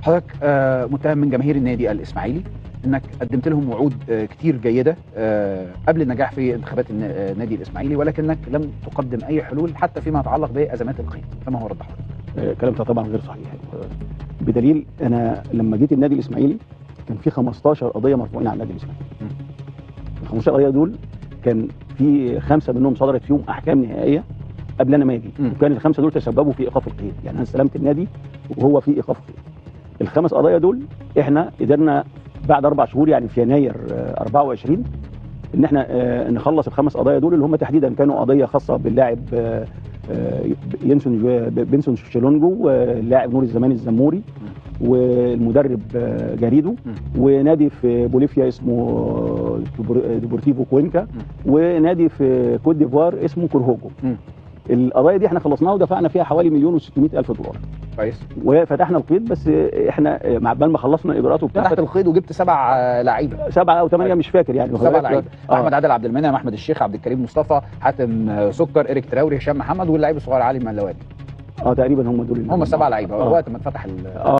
حضرتك متهم من جماهير النادي الاسماعيلي انك قدمت لهم وعود كتير جيده قبل النجاح في انتخابات النادي الاسماعيلي، ولكنك لم تقدم اي حلول حتى فيما يتعلق بازمات القيد، فما هو رد حضرتك؟ كلام ده طبعا غير صحيح، بدليل انا لما جيت النادي الاسماعيلي كان في 15 قضيه مرفوعين على النادي الاسماعيلي. ال 15 قضيه دول كان في 5 منهم صدرت فيهم احكام نهائيه قبل انا ما اجي، وكان ال5 دول تسببوا في ايقاف القيد، يعني انا استلمت النادي وهو في ايقاف قيد. ال5 قضايا دول احنا قدرنا بعد 4 شهور، يعني في يناير 24، ان احنا نخلص ال5 قضايا دول، اللي هم تحديدا كانوا قضيه خاصه باللاعب بنسون شيلونجو، واللاعب نور الزمان الزموري، والمدرب جاريدو، ونادي في بوليفيا اسمه ديبورتيفو كوينكا، ونادي في كوت ديفوار اسمه كورهوجو. القضايا دي احنا خلصناها ودفعنا فيها حوالي $1,600,000. كويس. وفتحنا القيد، بس احنا مع بال ما خلصنا الاجراءات وبتاع فتحت القيد وجبت 7 لعيبه، 7 أو 8 مش فاكر يعني. 7 لعيبه. احمد عادل عبد المنعم، احمد الشيخ، عبد الكريم مصطفى، حاتم سكر، إيريك تراوري، هشام محمد، واللاعب الصغير علي ملواني. تقريبا هم دول، هم 7 لعيبه وقت ما اتفتح